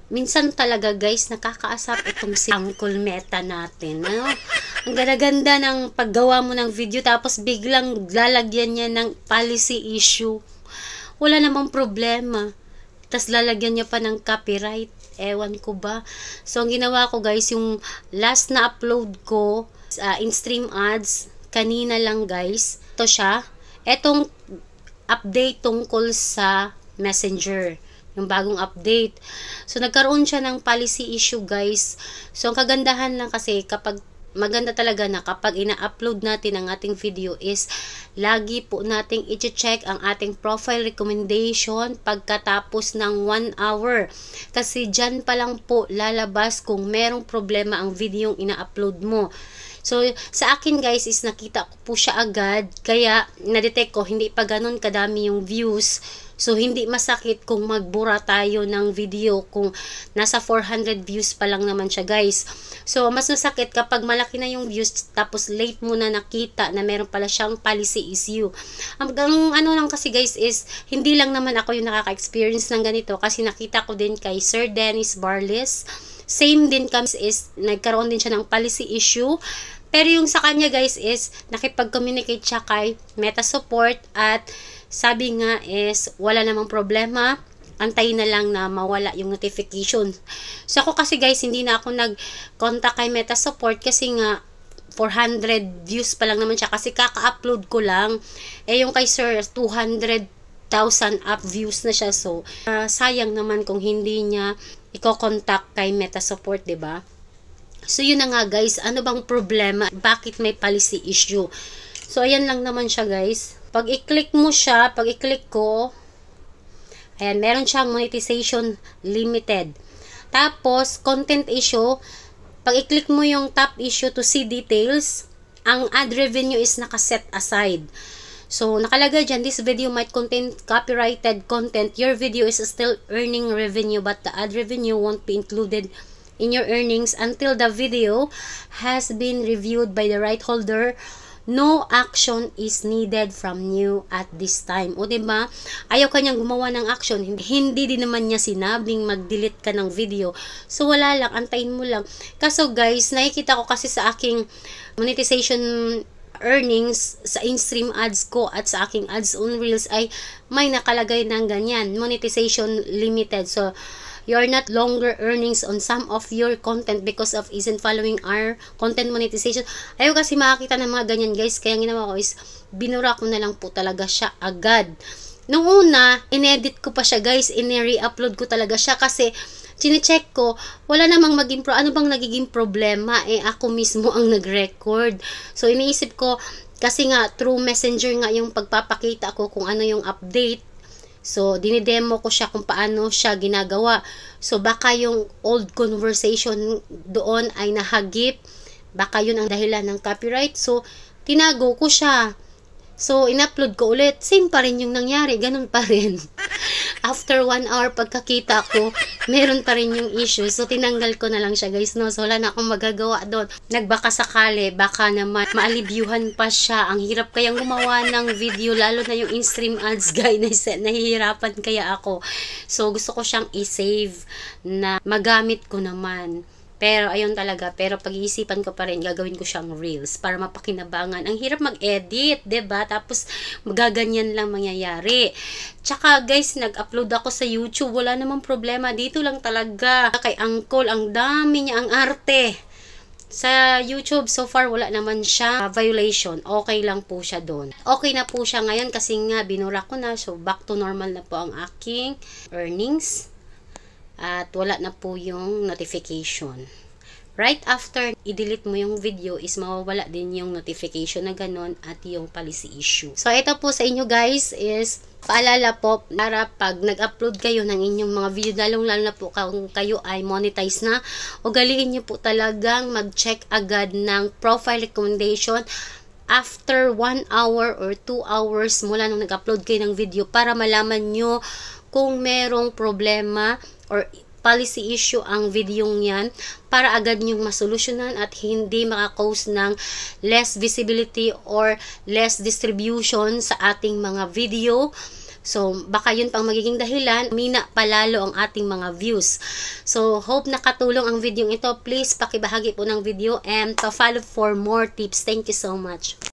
minsan talaga guys, nakakaasap itong si Uncle Meta natin. Ano? Ang ganda-ganda ng paggawa mo ng video tapos biglang lalagyan niya ng policy issue. Wala namang problema. Tapos lalagyan niya pa ng copyright. Ewan ko ba. So, ang ginawa ko guys, yung last na upload ko, in-stream ads, kanina lang guys. Ito siya. Etong update tungkol sa Messenger. Yung bagong update. So, nagkaroon siya ng policy issue, guys. So, ang kagandahan lang kasi kapag maganda talaga na kapag ina-upload natin ang ating video is lagi po nating i-check ang ating profile recommendation pagkatapos ng 1 hour. Kasi dyan pa lang po lalabas kung merong problema ang video yung ina-upload mo. So, sa akin guys is nakita ko po siya agad. Kaya, na-detect ko, hindi pa ganun kadami yung views. So, hindi masakit kung magbura tayo ng video kung nasa 400 views pa lang naman siya guys. So, mas masakit kapag malaki na yung views tapos late mo na nakita na meron pala siyang policy issue. Ang ano lang kasi guys is, hindi lang naman ako yung nakaka-experience ng ganito kasi nakita ko din kay Sir Dennis Barles. Same din kami is, nagkaroon din siya ng policy issue. Pero yung sa kanya guys is, nakipag-communicate siya kay Meta Support at sabi nga is, wala namang problema. Antayin na lang na mawala yung notification. So ako kasi guys, hindi na ako nag-contact kay Meta Support kasi nga 400 views pa lang naman siya kasi kaka-upload ko lang. Eh yung kay Sir 200,000 up views na siya. So sayang naman kung hindi niya i-contact kay Meta Support, 'di ba? So yun na nga guys, ano bang problema? Bakit may policy issue? So ayan lang naman siya guys. Pag i-click mo siya, pag i-click ko, ayan, meron siyang monetization limited. Tapos, content issue, pag i-click mo yung top issue to see details, ang ad revenue is nakaset aside. So, nakalagay dyan, this video might contain copyrighted content. Your video is still earning revenue, but the ad revenue won't be included in your earnings until the video has been reviewed by the right holder. No action is needed from you at this time. O diba? Ayaw kanyang gumawa ng action. Hindi din naman niya sinabing mag-delete ka ng video. So wala lang, antayin mo lang. Kaso guys, nakikita ko kasi sa aking monetization earnings sa in-stream ads ko at sa aking ads on Reels ay may nakalagay ng ganyan, monetization limited. So you're not longer earnings on some of your content because of isn't following our content monetization. Ayaw kasi makakita ng mga ganyan guys. Kaya ginawa ko is, binura ko na lang po talaga siya agad. Nung una, inedit ko pa siya guys. In-re-upload ko talaga siya kasi chine-check ko, wala namang ano bang nagiging problema? Eh ako mismo ang nag-record. So iniisip ko, kasi nga through Messenger nga yung pagpapakita ko kung ano yung update. So, dinidemo ko siya kung paano siya ginagawa. So, baka yung old conversation doon ay nahagip. Baka yun ang dahilan ng copyright. So, tinago ko siya. So, in-upload ko ulit. Same pa rin yung nangyari. Ganun pa rin. After 1 hour pagkakita ko, meron pa rin yung issue. So, tinanggal ko na lang siya guys. No? So, wala na akong magagawa doon. Nagbaka sakali, baka naman maalibyuhan pa siya. Ang hirap kayang gumawa ng video, lalo na yung in-stream ads guys. Nahihirapan kaya ako. So, gusto ko siyang i-save na magamit ko naman. Pero, ayun talaga. Pero, pag-iisipan ko pa rin, gagawin ko siyang reels para mapakinabangan. Ang hirap mag-edit, 'di ba? Tapos, magaganyan lang mangyayari. Tsaka, guys, nag-upload ako sa YouTube. Wala namang problema. Dito lang talaga. Kay Uncle, ang dami niya, ang arte. Sa YouTube, so far, wala naman siya violation. Okay lang po siya doon. Okay na po siya ngayon kasi nga, binura ko na. So, back to normal na po ang aking earnings. At wala na po yung notification. Right after i-delete mo yung video is mawawala din yung notification na ganun at yung policy issue. So ito po sa inyo guys is paalala po para pag nag-upload kayo ng inyong mga video, lalong-lalo na po kung kayo ay monetize na, ugaliin nyo po talagang mag-check agad ng profile recommendation after 1 hour or 2 hours mula nung nag-upload kayo ng video para malaman nyo kung merong problema or policy issue ang video yan para agad nyong masolusyonan at hindi maka-cause ng less visibility or less distribution sa ating mga video. So, baka yun pang magiging dahilan, mina palalo ang ating mga views. So, hope nakatulong ang video ito. Please, pakibahagi po ng video and to follow for more tips. Thank you so much.